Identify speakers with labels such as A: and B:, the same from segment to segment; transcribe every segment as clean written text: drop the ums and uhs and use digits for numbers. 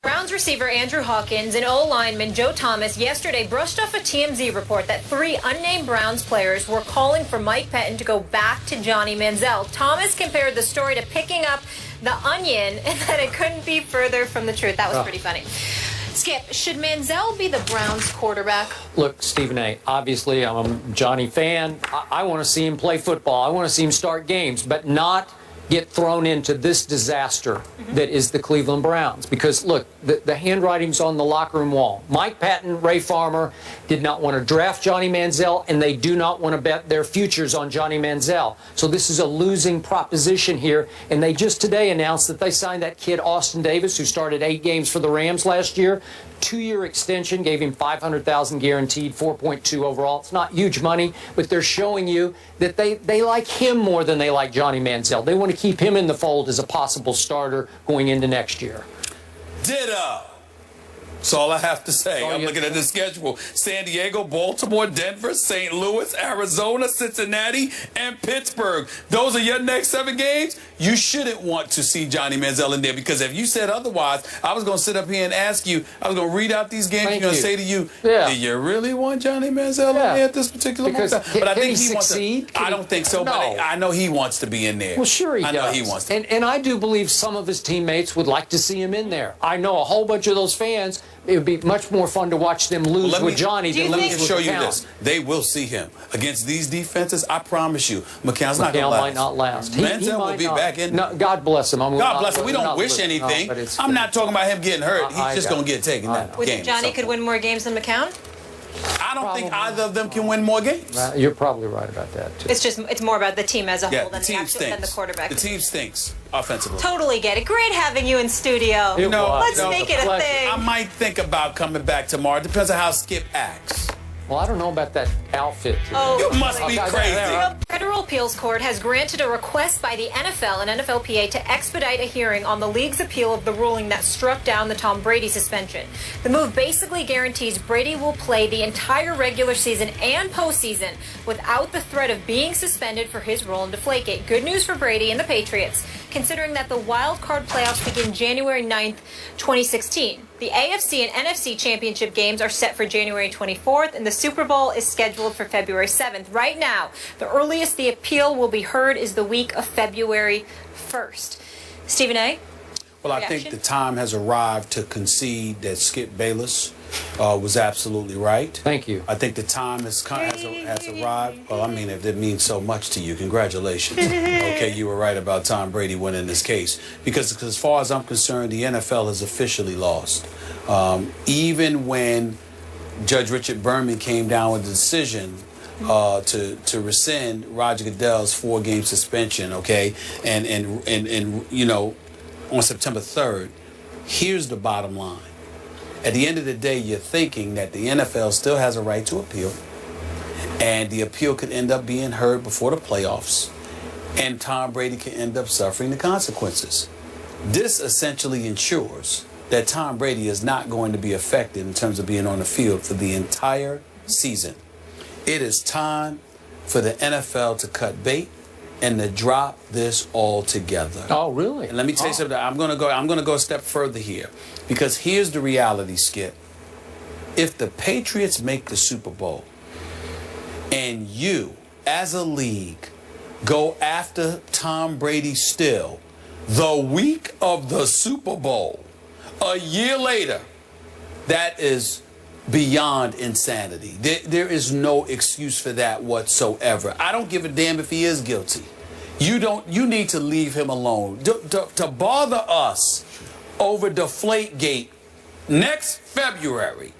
A: Browns receiver Andrew Hawkins and O-lineman Joe Thomas yesterday brushed off a TMZ report that 3 unnamed Browns players were calling for Mike Pettin to go back to Johnny Manziel. Thomas compared the story to picking up the onion and that it couldn't be further from the truth. That was pretty funny. Skip, should Manziel be the Browns quarterback?
B: Look, Stephen A., obviously I'm a Johnny fan. I want to see him play football. I want to see him start games, but not get thrown into this disaster that is the Cleveland Browns. Because, look, the handwriting's on the locker room wall. Mike Patton, Ray Farmer did not want to draft Johnny Manziel, and they do not want to bet their futures on Johnny Manziel. So this is a losing proposition here. And they just today announced that they signed that kid, Austin Davis, who started 8 games for the Rams last year. 2-year extension, gave him $500,000 guaranteed, 4.2 overall. It's not huge money, but they're showing you that they like him more than they like Johnny Manziel. They want to keep him in the fold as a possible starter going into next year.
C: Ditto. That's all I have to say. I'm looking at the schedule. San Diego, Baltimore, Denver, St. Louis, Arizona, Cincinnati, and Pittsburgh. Those are your next 7 games. You shouldn't want to see Johnny Manziel in there, because if you said otherwise, I was going to sit up here and ask you, I was going to read out these games. You're going to say to you, do you really want Johnny Manziel in there at this particular moment? But I think he wants to. I don't think so, but I know he wants to be in there.
B: Well, sure he does.
C: I know he wants to.
B: And I do believe some of his teammates would like to see him in there. I know a whole bunch of those fans. It would be much more fun to watch them lose with Johnny than lose with
C: show you this. They will see him against these defenses. I promise you, McCown's not going to last.
B: Might not last.
C: Manziel will be back in.
B: No, God bless him.
C: God bless him. We don't wish anything. I'm not talking about him getting hurt. He's just going to get taken.
A: With Johnny could win more games than McCown?
C: I don't think either of them can win more games.
B: You're probably right about that, too.
A: It's more about the team as a whole than the quarterback.
C: The team stinks offensively.
A: Totally get it. Great having you in studio. Let's make it a thing.
C: I might think about coming back tomorrow. It depends on how Skip acts.
B: Well, I don't know about that outfit.
C: You must be crazy.
A: The Federal Appeals Court has granted a request by the NFL and NFLPA to expedite a hearing on the league's appeal of the ruling that struck down the Tom Brady suspension. The move basically guarantees Brady will play the entire regular season and postseason without the threat of being suspended for his role in Deflategate. Good news for Brady and the Patriots, considering that the wild card playoffs begin January 9th, 2016. The AFC and NFC championship games are set for January 24th, and the Super Bowl is scheduled for February 7th. Right now, the earliest the appeal will be heard is the week of February 1st. Stephen A.?
C: Well, I think the time has arrived to concede that Skip Bayless was absolutely right.
B: Thank you.
C: I think the time has arrived. Well, I mean, if it means so much to you, congratulations. Okay, you were right about Tom Brady winning this case. Because as far as I'm concerned, the NFL has officially lost. Even when Judge Richard Berman came down with the decision to rescind Roger Goodell's 4-game suspension, okay, and you know, on September 3rd, here's the bottom line. At the end of the day, you're thinking that the NFL still has a right to appeal, and the appeal could end up being heard before the playoffs, and Tom Brady can end up suffering the consequences. This essentially ensures that Tom Brady is not going to be affected in terms of being on the field for the entire season. It is time for the NFL to cut bait and to drop this all together.
B: Oh, really?
C: And let me tell you something. I'm gonna go a step further here, because here's the reality, Skip. If the Patriots make the Super Bowl and you, as a league, go after Tom Brady still the week of the Super Bowl, a year later, that is beyond insanity. There is no excuse for that whatsoever. I don't give a damn if he is guilty. You need to leave him alone. To bother us over Deflategate next February,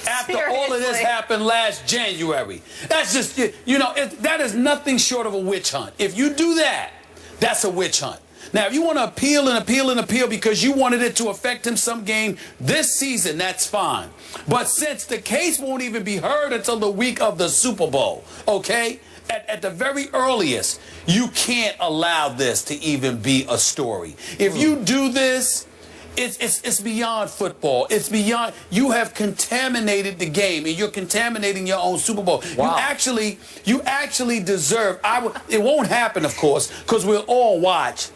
C: after all of this happened last January, that's just, you know, that is nothing short of a witch hunt. If you do that, that's a witch hunt. Now, if you want to appeal and appeal and appeal because you wanted it to affect him some game this season, that's fine. But since the case won't even be heard until the week of the Super Bowl, okay, at the very earliest, you can't allow this to even be a story. If you do this, it's beyond football. It's beyond. You have contaminated the game, and you're contaminating your own Super Bowl. Wow. You actually deserve. It won't happen, of course, because we'll all watch.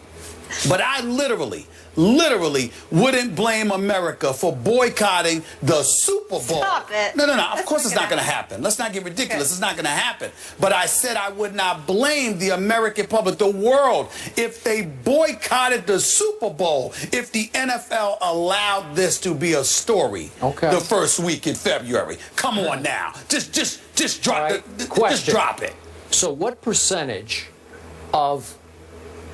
C: But I literally literally wouldn't blame America for boycotting the Super Bowl.
A: Stop it.
C: No. Of course it's not going to happen. Let's not get ridiculous. It's not going to happen. But I said I would not blame the American public, the world, if they boycotted the Super Bowl, if the NFL allowed this to be a story the first week in February. Come on now. Just drop just drop it.
B: So what percentage of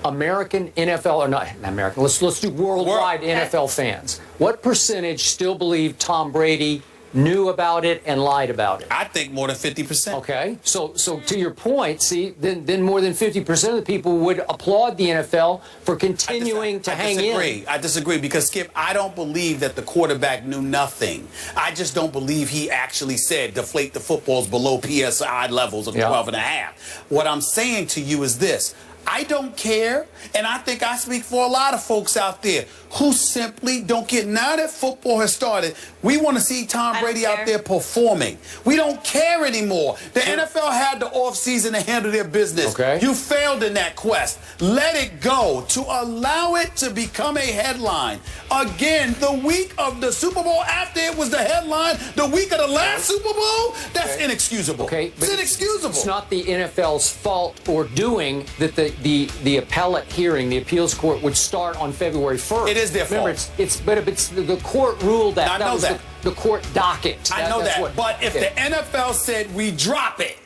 B: American NFL, or not American, let's do worldwide NFL fans, what percentage still believe Tom Brady knew about it and lied about it?
C: I think more than 50%.
B: Okay, so to your point, see, then more than 50% of the people would applaud the NFL for continuing to hang in.
C: I disagree because, Skip, I don't believe that the quarterback knew nothing. I just don't believe he actually said deflate the footballs below PSI levels of 12.5. What I'm saying to you is this. I don't care, and I think I speak for a lot of folks out there who simply don't get. Now that football has started, we want to see Tom Brady out there performing. We don't care anymore. The NFL had the offseason to handle their business. You failed in that quest. Let it go. To allow it to become a headline. Again, the week of the Super Bowl after it was the headline, the week of the last Super Bowl, that's inexcusable. It's inexcusable.
B: It's not the NFL's fault or doing that the appellate hearing, the appeals court, would start on February 1st.
C: It is their fault.
B: Remember, it's the court ruled that. That was the court docket.
C: I know that. But if the NFL said we drop it,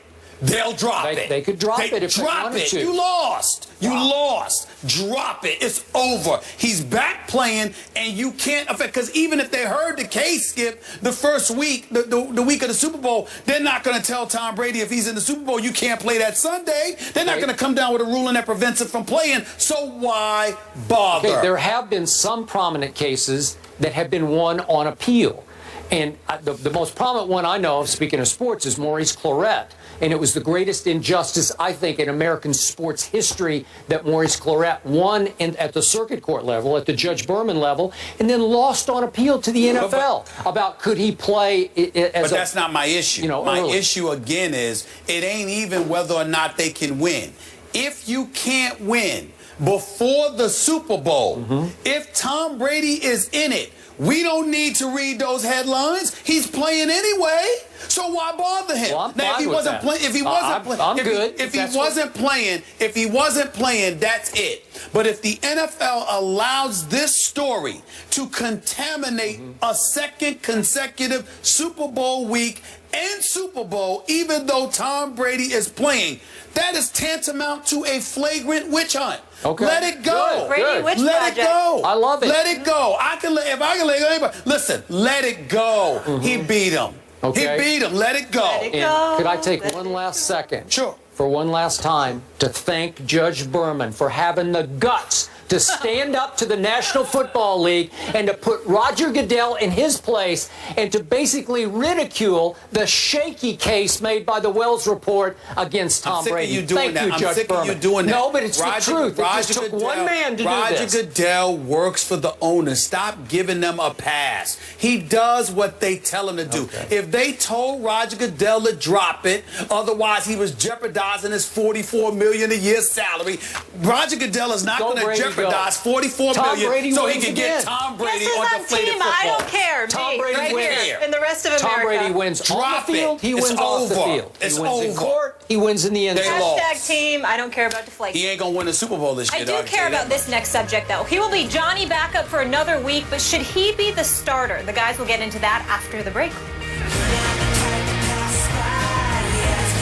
C: they'll drop it.
B: They could drop it if they wanted to.
C: You lost. You lost. Drop it. It's over. He's back playing, and you can't affect. Because even if they heard the case, Skip, the first week, the week of the Super Bowl, they're not going to tell Tom Brady if he's in the Super Bowl, you can't play that Sunday. They're not going to come down with a ruling that prevents him from playing. So why bother?
B: Okay, there have been some prominent cases that have been won on appeal. And the most prominent one I know of, speaking of sports, is Maurice Clarett. And it was the greatest injustice, I think, in American sports history that Maurice Clarett won at the circuit court level, at the Judge Berman level, and then lost on appeal to the NFL about could he play
C: But that's not my issue. My issue, again, is it ain't even whether or not they can win. If you can't win before the Super Bowl, if Tom Brady is in it, we don't need to read those headlines. He's playing anyway, so why bother him?
B: Well,
C: now, if he wasn't playing, if he wasn't playing, that's it. But if the NFL allows this story to contaminate a second consecutive Super Bowl week and Super Bowl, even though Tom Brady is playing, that is tantamount to a flagrant witch hunt. Let it go. Let it go.
B: I love it.
C: Let it go. If I can let anybody, listen, let it go. He beat him. He beat him. Let it go.
A: Let it go.
B: Could I take one last second?
C: Sure.
B: For one last time to thank Judge Berman for having the guts to stand up to the National Football League and to put Roger Goodell in his place and to basically ridicule the shaky case made by the Wells Report against Tom Brady. Thank you, Judge Berman. No, but it's the truth. It just took one man to do this.
C: Roger Goodell works for the owners. Stop giving them a pass. He does what they tell him to do. If they told Roger Goodell to drop it, otherwise he was jeopardizing his $44 million a year salary, Roger Goodell is not going to jeopardize $44 million so he can get Tom Brady on deflated football.
A: I don't care.
B: Tom Brady wins.
A: And the rest of America.
B: Tom Brady wins on the field. He wins off the field.
C: It's
B: he wins
C: over.
B: in court. He wins in the end zone.
A: Hashtag team. I don't care about deflation.
C: He ain't gonna win the Super Bowl this year.
A: I do care about this next subject, though. He will be Johnny backup for another week, but should he be the starter? The guys will get into that after the break.